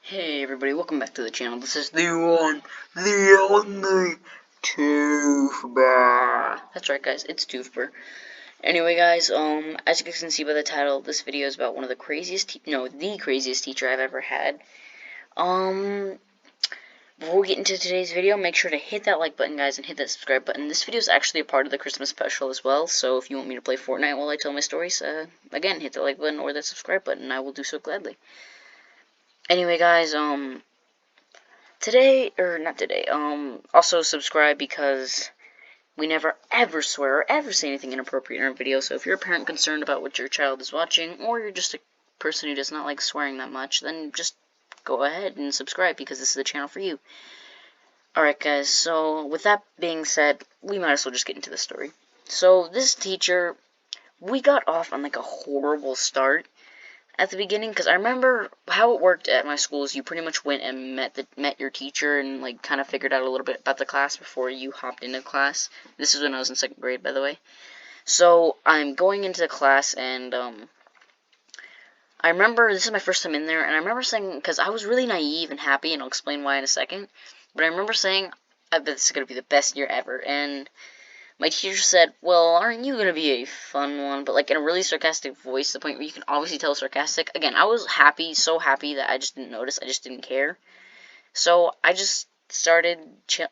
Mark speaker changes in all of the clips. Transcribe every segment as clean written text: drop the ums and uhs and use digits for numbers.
Speaker 1: Hey everybody, welcome back to the channel. This is the one, the only Toofber. That's right guys, it's Toofber. Anyway guys, as you guys can see by the title, this video is about one of the craziest, the craziest teacher I've ever had. Before we get into today's video, make sure to hit that like button guys and hit that subscribe button. This video is actually a part of the Christmas special as well, so if you want me to play Fortnite while I tell my stories, again, hit the like button or the subscribe button, and I will do so gladly. Anyway guys, also subscribe because we never ever swear or ever say anything inappropriate in our videos. So if you're a parent concerned about what your child is watching, or you're just a person who does not like swearing that much, then just go ahead and subscribe because this is the channel for you. Alright guys, so with that being said, we might as well just get into the story. So this teacher, we got off on like a horrible start at the beginning, because I remember how it worked at my school is you pretty much went and met your teacher and like kind of figured out a little bit about the class before you hopped into class. This is when I was in 2nd grade, by the way. So I'm going into the class, and I remember this is my first time in there, and I remember saying, because I was really naive and happy, and I'll explain why in a second, but I remember saying, I bet this is going to be the best year ever, and my teacher said, well, aren't you going to be a fun one? But, like, in a really sarcastic voice, the point where you can obviously tell sarcastic. Again, I was happy, so happy that I just didn't notice. I just didn't care. So, I just started,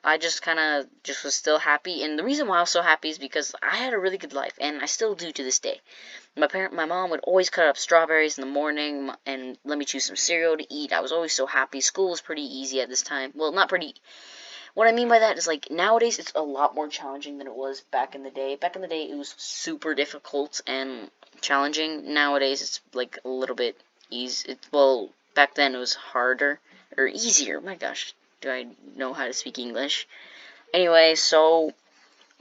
Speaker 1: I just kind of just was still happy. And the reason why I was so happy is because I had a really good life, and I still do to this day. My mom would always cut up strawberries in the morning and let me choose some cereal to eat. I was always so happy. School was pretty easy at this time. Well, not pretty. What I mean by that is, like, nowadays it's a lot more challenging than it was back in the day. Back in the day, it was super difficult and challenging. Nowadays, it's, like, a little bit easy. Well, back then it was harder, or easier. My gosh, do I know how to speak English? Anyway, so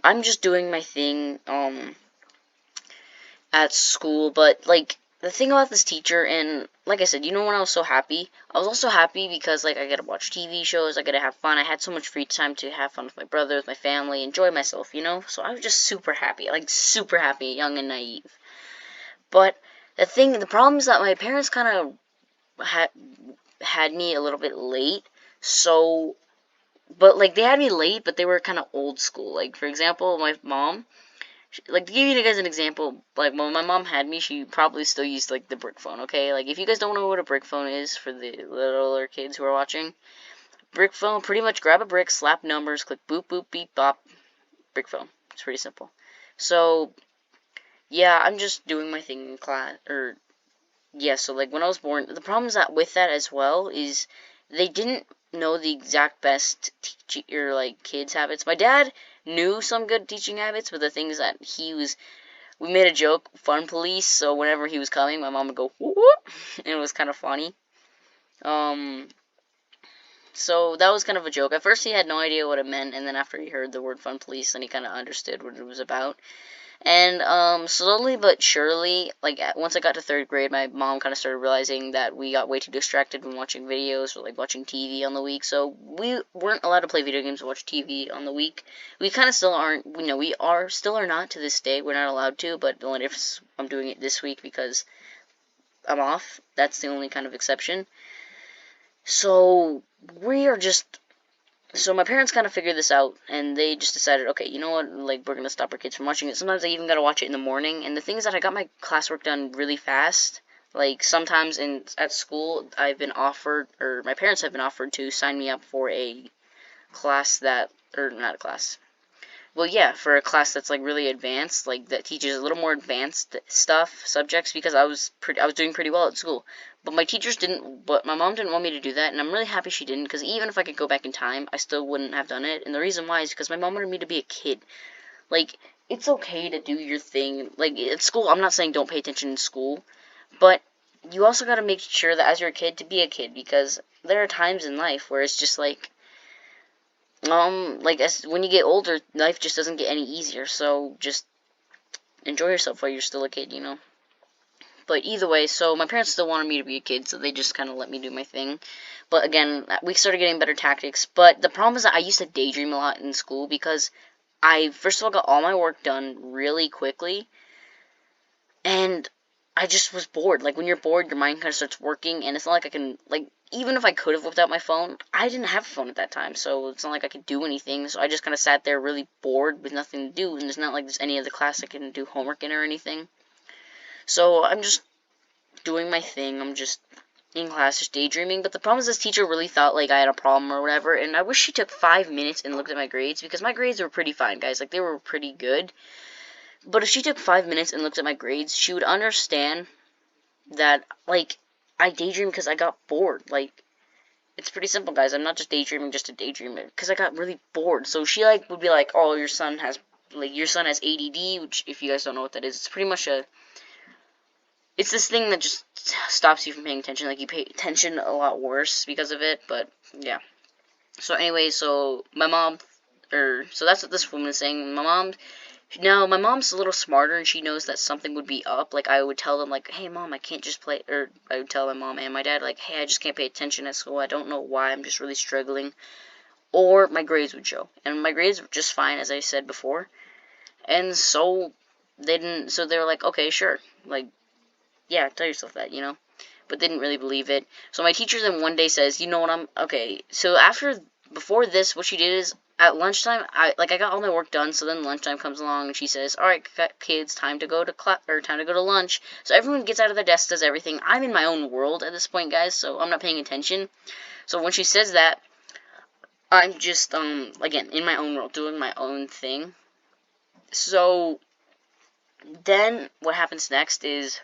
Speaker 1: I'm just doing my thing, at school, but, like, the thing about this teacher, and like I said, when I was so happy, I was also happy because, like, I get to watch TV shows, I get to have fun, I had so much free time to have fun with my brother, with my family, enjoy myself, so I was just super happy, like, super happy, young and naive. But the problem is that my parents kind of had me a little bit late, so, but, like, they had me late, but they were kind of old school. Like, for example, my mom, like, to give you guys an example, like, when my mom had me, she probably still used, like, the brick phone, okay? Like, if you guys don't know what a brick phone is, for the littler kids who are watching, brick phone, pretty much grab a brick, slap numbers, click boop, boop, beep, bop, brick phone. It's pretty simple. So, yeah, I'm just doing my thing in class, yeah, so, like, when I was born, the problem is that with that as well is they didn't know the exact best kids' habits. My dad knew some good teaching habits, but the thing is that we made a joke, fun police, so whenever he was coming, my mom would go, whoop, whoop, and it was kind of funny. So that was kind of a joke. At first he had no idea what it meant, and then after he heard the word fun police, then he kind of understood what it was about. And, slowly but surely, like, once I got to 3rd grade, my mom kind of started realizing that we got way too distracted when watching videos or, like, watching TV on the week, so we weren't allowed to play video games or watch TV on the week. We kind of still aren't, still are not to this day. We're not allowed to, but the only difference, I'm doing it this week because I'm off. That's the only kind of exception. So, we are just so my parents kind of figured this out, and they just decided, okay, you know what, like, we're going to stop our kids from watching it. Sometimes I even got to watch it in the morning, and the thing is that I got my classwork done really fast. Like, sometimes at school, my parents have been offered to sign me up for a class not a class. Well, yeah, for a class that's, like, really advanced, like, that teaches a little more advanced subjects, because I was doing pretty well at school. But my mom didn't want me to do that, and I'm really happy she didn't, because even if I could go back in time, I still wouldn't have done it, and the reason why is because my mom wanted me to be a kid. Like, it's okay to do your thing. Like, at school, I'm not saying don't pay attention in school, but you also gotta make sure that as you're a kid, to be a kid, because there are times in life where it's just like, when you get older, life just doesn't get any easier, so just enjoy yourself while you're still a kid, But either way, so my parents still wanted me to be a kid, so they just kind of let me do my thing. But again, we started getting better tactics. But the problem is that I used to daydream a lot in school because I, first of all, got all my work done really quickly. And I just was bored. Like, when you're bored, your mind kind of starts working, and it's not like I can, like, even if I could have whipped out my phone, I didn't have a phone at that time, so it's not like I could do anything, so I just kind of sat there really bored with nothing to do, and there's not like there's any other class I can do homework in or anything. So I'm just doing my thing, I'm just in class just daydreaming, but the problem is this teacher really thought, like, I had a problem or whatever, and I wish she took 5 minutes and looked at my grades, because my grades were pretty fine, guys, like, they were pretty good, but if she took 5 minutes and looked at my grades, she would understand that, like, I daydream because I got bored. Like, it's pretty simple, guys. I'm not just daydreaming just to daydream it, because I got really bored. So she, like, would be like, oh, your son has ADD, which, if you guys don't know what that is, it's pretty much it's this thing that just stops you from paying attention. Like, you pay attention a lot worse because of it, but, yeah. So, anyway, so my mom, so that's what this woman is saying. Now, my mom's a little smarter, and she knows that something would be up. Like, I would tell them, like, hey, Mom, I can't just play, or I would tell my mom and my dad, like, hey, I just can't pay attention at school. I don't know why. I'm just really struggling. Or my grades would show. And my grades were just fine, as I said before. And so they were like, okay, sure. Like, yeah, tell yourself that, But didn't really believe it. So my teacher then one day says, you know what, okay. So before this, what she did is, at lunchtime, I got all my work done, so then lunchtime comes along, and she says, alright, kids, time to go to time to go to lunch. So everyone gets out of their desk, does everything. I'm in my own world at this point, guys, so I'm not paying attention. So when she says that, I'm just, again, in my own world, doing my own thing. So then what happens next is,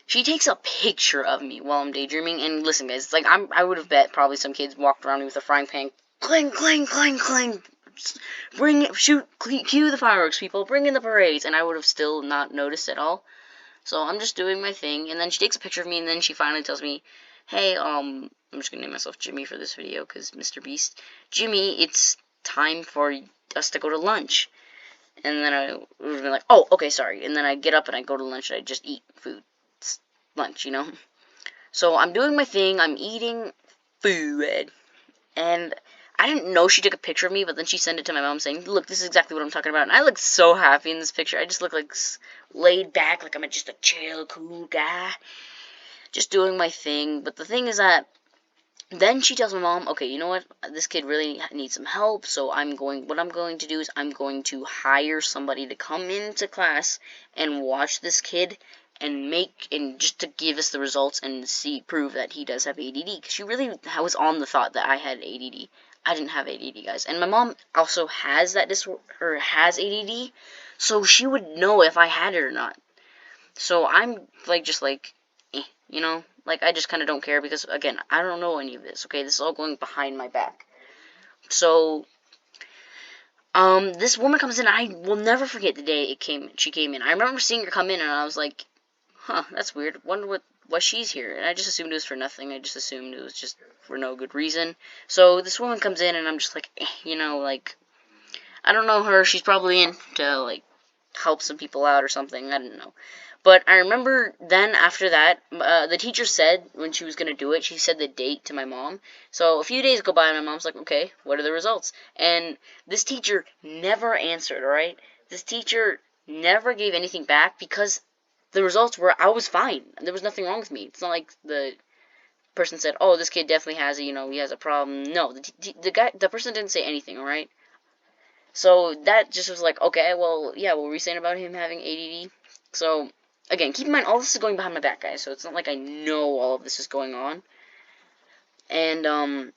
Speaker 1: she takes a picture of me while I'm daydreaming, and listen, guys, it's like, I would have bet probably some kids walked around me with a frying pan, clang, clang, clang, clang, cue the fireworks, people, bring in the parades, and I would have still not noticed at all. So I'm just doing my thing, and then she takes a picture of me, and then she finally tells me, hey, I'm just gonna name myself Jimmy for this video, because Mr. Beast, Jimmy, it's time for us to go to lunch. And then I would have been like, oh, okay, sorry, and then I get up and I go to lunch, and I just eat food. Lunch, So I'm doing my thing, I'm eating food, and I didn't know she took a picture of me, but then she sent it to my mom saying, look, this is exactly what I'm talking about, and I look so happy in this picture. I just look like laid back, like I'm just a chill, cool guy, just doing my thing. But the thing is that then she tells my mom, okay, you know what, this kid really needs some help, so what I'm going to do is I'm going to hire somebody to come into class and watch this kid and just to give us the results and prove that he does have ADD, because she really was on the thought that I had ADD. I didn't have ADD, guys, and my mom also has has ADD, so she would know if I had it or not. So I'm just like, like, I just kind of don't care, because again, I don't know any of this. Okay, this is all going behind my back. So this woman comes in. I will never forget the day she came in. I remember seeing her come in, and I was like, huh, that's weird. Wonder why she's here. And I just assumed it was for nothing. I just assumed it was just for no good reason. So this woman comes in, and I'm just like, like, I don't know her. She's probably in to, like, help some people out or something. I don't know. But I remember then after that, the teacher said when she was going to do it, she said the date to my mom. So a few days go by, and my mom's like, okay, what are the results? And this teacher never answered, alright? This teacher never gave anything back, because the results were, I was fine. There was nothing wrong with me. It's not like the person said, oh, this kid definitely has he has a problem. No, the person didn't say anything, alright? So that just was like, okay, well, yeah, what were we saying about him having ADD? So, again, keep in mind, all this is going behind my back, guys, so it's not like I know all of this is going on. And,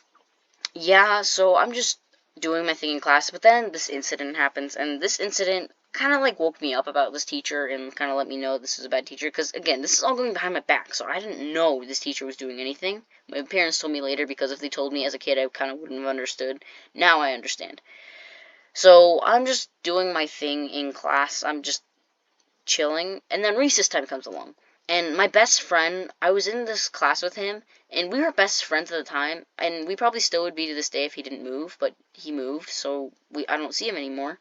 Speaker 1: yeah, so I'm just doing my thing in class, but then this incident happens, and this incident kind of, like, woke me up about this teacher and kind of let me know this was a bad teacher, because, again, this is all going behind my back, so I didn't know this teacher was doing anything. My parents told me later, because if they told me as a kid, I kind of wouldn't have understood. Now I understand. So I'm just doing my thing in class. I'm just chilling, and then recess time comes along. And my best friend, I was in this class with him, and we were best friends at the time, and we probably still would be to this day if he didn't move, but he moved, so I don't see him anymore.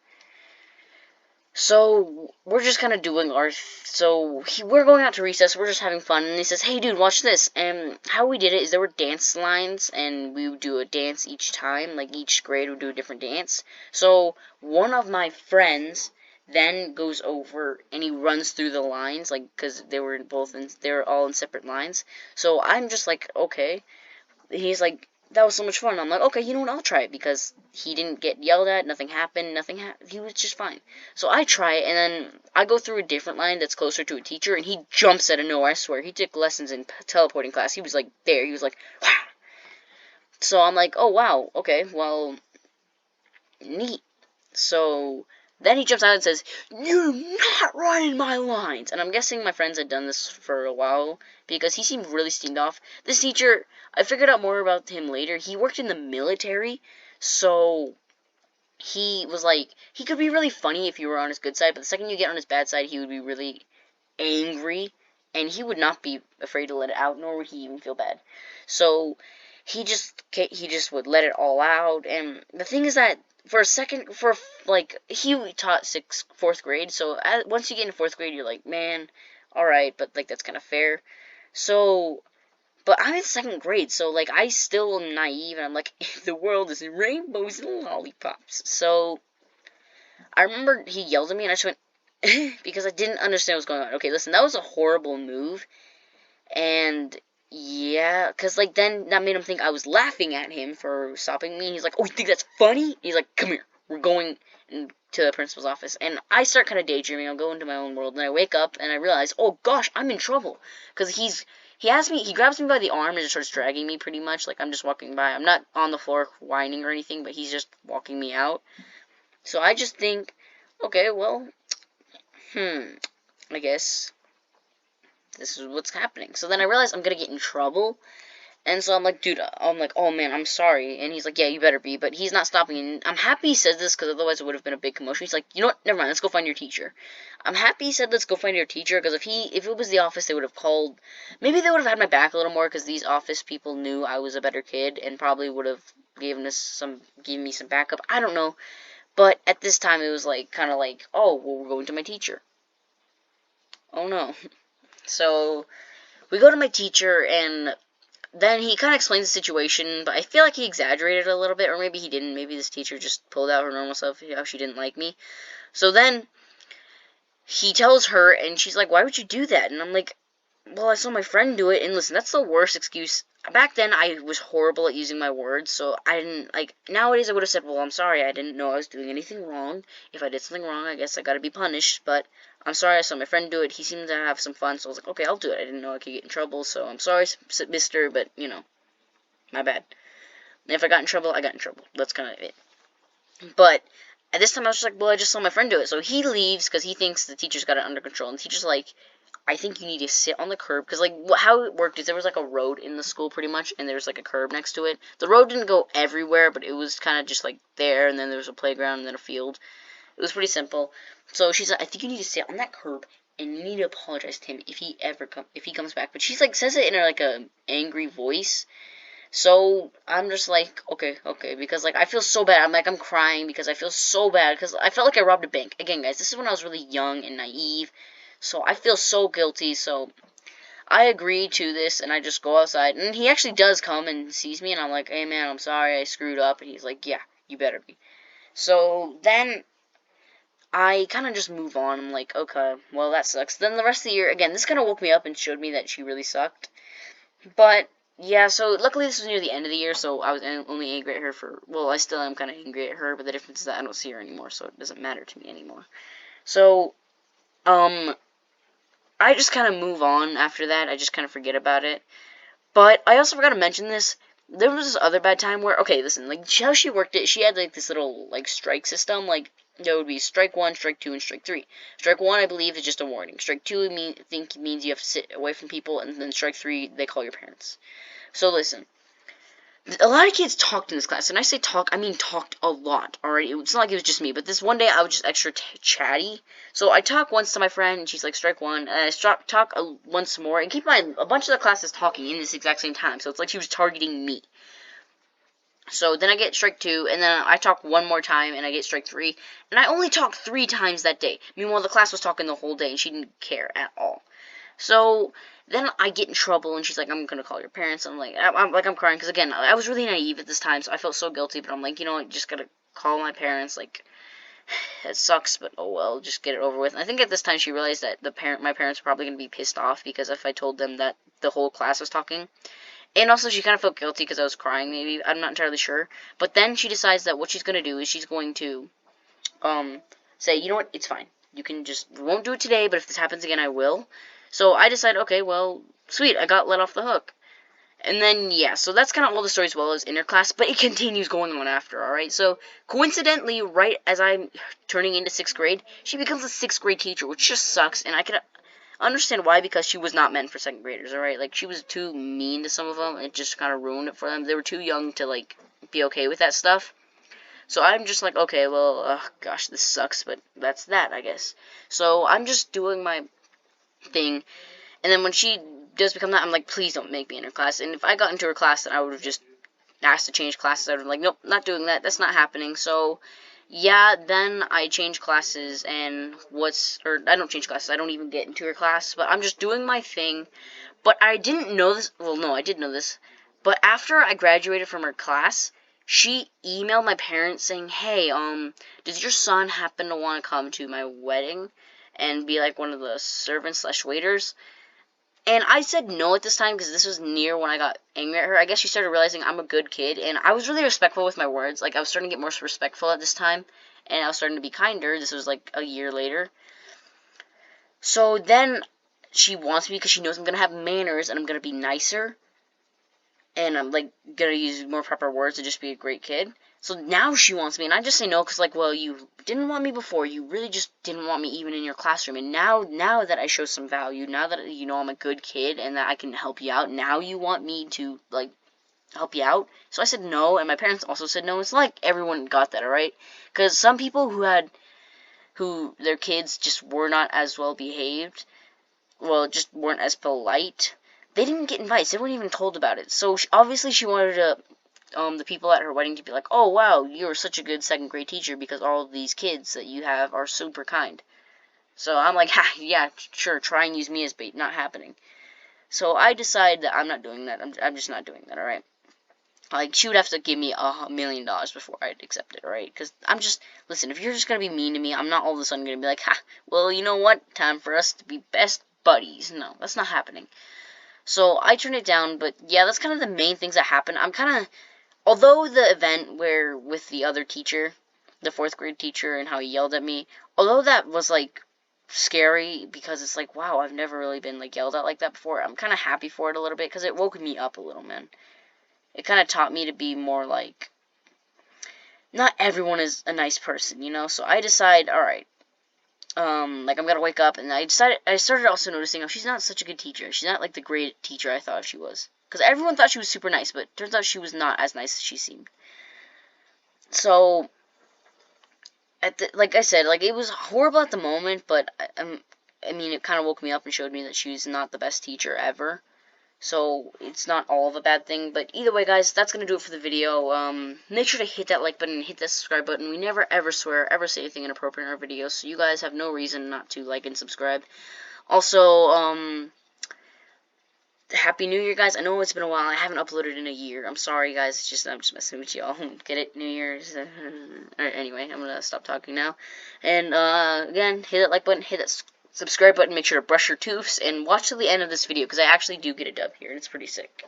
Speaker 1: So we're just kind of doing we're going out to recess, we're just having fun, and he says, hey dude, watch this. And how we did it is there were dance lines, and we would do a dance each time, like each grade would do a different dance. So one of my friends then goes over and he runs through the lines, like, because they were all in separate lines. So I'm just like, okay. He's like, that was so much fun. I'm like, okay, you know what? I'll try it because he didn't get yelled at. Nothing happened. He was just fine. So I try it, and then I go through a different line that's closer to a teacher, and he jumps out of nowhere. I swear, he took lessons in teleporting class. He was like there. He was like, wow. So I'm like, oh wow, okay, well, neat. So then he jumps out and says, "You're not running my lines." And I'm guessing my friends had done this for a while because he seemed really steamed off. This teacher, I figured out more about him later. He worked in the military, so he was like, he could be really funny if you were on his good side, but the second you get on his bad side, he would be really angry, and he would not be afraid to let it out, nor would he even feel bad. So he just would let it all out. And the thing is that he taught fourth grade, so once you get into fourth grade, you're like, man, all right, but like that's kind of fair. So, but I'm in second grade, so like I still am naive, and I'm like, the world is rainbows and lollipops. So I remember he yelled at me, and I just went because I didn't understand what was going on. Okay, listen, that was a horrible move, and yeah, because, like, then that made him think I was laughing at him for stopping me. He's like, oh, you think that's funny? He's like, come here. We're going to the principal's office. And I start kind of daydreaming. I'll go into my own world. And I wake up and I realize, oh, gosh, I'm in trouble. Because he grabs me by the arm and just starts dragging me pretty much. Like, I'm just walking by. I'm not on the floor whining or anything, but he's just walking me out. So I just think, okay, well, I guess this is what's happening. So then I realize I'm gonna get in trouble, and so I'm like, dude, I'm like, oh man, I'm sorry. And he's like, yeah, you better be. But he's not stopping. And I'm happy he says this because otherwise it would have been a big commotion. He's like, you know what? Never mind. Let's go find your teacher. I'm happy he said let's go find your teacher because if it was the office, they would have called. Maybe they would have had my back a little more because these office people knew I was a better kid and probably would have given me some backup. I don't know. But at this time, it was like kind of like, oh, well, we're going to my teacher. Oh no. So we go to my teacher, and then he kind of explains the situation, but I feel like he exaggerated a little bit, or maybe he didn't. Maybe this teacher just pulled out her normal self, how she didn't like me. So then he tells her, and she's like, why would you do that? And I'm like, well, I saw my friend do it, and listen, that's the worst excuse. Back then, I was horrible at using my words, so I didn't, like, nowadays I would have said, well, I'm sorry, I didn't know I was doing anything wrong. If I did something wrong, I guess I gotta be punished, but I'm sorry, I saw my friend do it. He seemed to have some fun, so I was like, okay, I'll do it. I didn't know I could get in trouble, so I'm sorry, mister, but, you know, my bad. And if I got in trouble, I got in trouble. That's kind of it. But at this time, I was just like, well, I just saw my friend do it. So he leaves because he thinks the teacher's got it under control. And the teacher's like, I think you need to sit on the curb. Because, like, how it worked is there was, like, a road in the school pretty much. And there was, like, a curb next to it. The road didn't go everywhere, but it was kind of just, like, there. And then there was a playground and then a field. It was pretty simple. So she's like, I think you need to sit on that curb. And you need to apologize to him if he comes back. But she's, like, says it in, like, a angry voice. So I'm just like, okay, because like I feel so bad. I'm crying because I feel so bad because I felt like I robbed a bank. Again, guys, this is when I was really young and naive, so I feel so guilty. So I agree to this, and I just go outside, and he actually does come and sees me, and I'm like, hey man, I'm sorry, I screwed up, and he's like, yeah, you better be. So then I kind of just move on. I'm like, okay, well that sucks. Then the rest of the year, again, this kind of woke me up and showed me that she really sucked, but yeah, so luckily this was near the end of the year, so I was only angry at her well, I still am kind of angry at her, but the difference is that I don't see her anymore, so it doesn't matter to me anymore. So, I just kind of move on after that. I just kind of forget about it. But I also forgot to mention this. There was this other bad time where, okay, listen, like, how she worked it, she had, like, this little, like, strike system, like, there would be strike 1, strike 2, and strike 3. Strike 1, I believe, is just a warning. Strike 2, means you have to sit away from people, and then strike 3, they call your parents. So listen, a lot of kids talked in this class, and I say talk, I mean talked a lot, alright? It's not like it was just me, but this one day I was just extra chatty. So I talk once to my friend, and she's like, strike 1, and I talk once more, and keep in mind, a bunch of the class is talking in this exact same time, so it's like she was targeting me. So then I get strike 2, and then I talk one more time, and I get strike 3, and I only talked 3 times that day. Meanwhile, the class was talking the whole day, and she didn't care at all. So then I get in trouble, and she's like, I'm gonna call your parents. I'm crying, because again, I was really naive at this time, so I felt so guilty, but I'm like, you know what, just gotta call my parents, like, It sucks, but oh well, just get it over with. And I think at this time she realized that my parents were probably going to be pissed off because if I told them that the whole class was talking. And also she kind of felt guilty because I was crying, maybe. I'm not entirely sure. But then she decides that what she's going to do is she's going to say, you know what, it's fine. You won't do it today, but if this happens again, I will. So I decide, okay, well, sweet, I got let off the hook. And then, yeah, so that's kind of all the story as well as interclass, but it continues going on after, alright? So, coincidentally, right as I'm turning into 6th grade, she becomes a 6th grade teacher, which just sucks, and I can understand why, because she was not meant for 2nd graders, alright? Like, she was too mean to some of them, and it just kind of ruined it for them. They were too young to, like, be okay with that stuff. So I'm just like, okay, well, gosh, this sucks, but that's that, I guess. So I'm just doing my thing, and then when she does become that, I'm like, please don't make me in her class. And if I got into her class, then I would have just asked to change classes. I would have been like, nope, not doing that. That's not happening. So, yeah, then I change classes, and I don't change classes. I don't even get into her class, but I'm just doing my thing. But I didn't know this. Well, no, I did know this. But after I graduated from her class, she emailed my parents saying, hey, does your son happen to want to come to my wedding and be like one of the servants / waiters? And I said no at this time because this was near when I got angry at her. I guess she started realizing I'm a good kid, and I was really respectful with my words. Like, I was starting to get more respectful at this time, and I was starting to be kinder. This was like a year later. So then she wants me because she knows I'm going to have manners and I'm going to be nicer. And I'm, like, going to use more proper words to just be a great kid. So now she wants me, and I just say no because, like, well, you didn't want me before. You really just didn't want me even in your classroom. And now that I show some value, now that you know I'm a good kid and that I can help you out, now you want me to, like, help you out? So I said no, and my parents also said no. It's not like everyone got that, alright? Because some people who their kids just were not as well behaved, well, just weren't as polite, they didn't get invites. They weren't even told about it. So obviously she wanted to the people at her wedding to be like, oh, wow, you're such a good 2nd grade teacher because all of these kids that you have are super kind. So I'm like, ha, yeah, sure, try and use me as bait. Not happening. So I decide that I'm not doing that. I'm just not doing that, alright? Like, she would have to give me $1 million before I'd accept it, alright? Because listen, if you're just going to be mean to me, I'm not all of a sudden going to be like, ha, well, you know what? Time for us to be best buddies. No, that's not happening. So I turned it down, but yeah, that's kind of the main things that happened. I'm kind of, although the event where with the other teacher, the 4th grade teacher, and how he yelled at me, although that was, like, scary because it's like, wow, I've never really been, like, yelled at like that before, I'm kind of happy for it a little bit because it woke me up a little, man. It kind of taught me to be more, like, not everyone is a nice person, you know? So I decide, alright, like, I'm gonna wake up, and I started also noticing, oh, she's not such a good teacher. She's not, like, the great teacher I thought she was. Because everyone thought she was super nice, but turns out she was not as nice as she seemed. So, like I said, like, it was horrible at the moment, but, I mean, it kind of woke me up and showed me that she's not the best teacher ever. So, it's not all of a bad thing, but either way, guys, that's going to do it for the video. Make sure to hit that like button and hit that subscribe button. We never ever swear, ever say anything inappropriate in our videos, so you guys have no reason not to like and subscribe. Also, Happy New Year, guys. I know it's been a while. I haven't uploaded in a year. I'm sorry, guys. I'm just messing with y'all. Get it? New Year's. Alright, anyway, I'm going to stop talking now. And, again, hit that like button, hit that subscribe button, make sure to brush your teeth, and watch till the end of this video, because I actually do get a dub here, and it's pretty sick.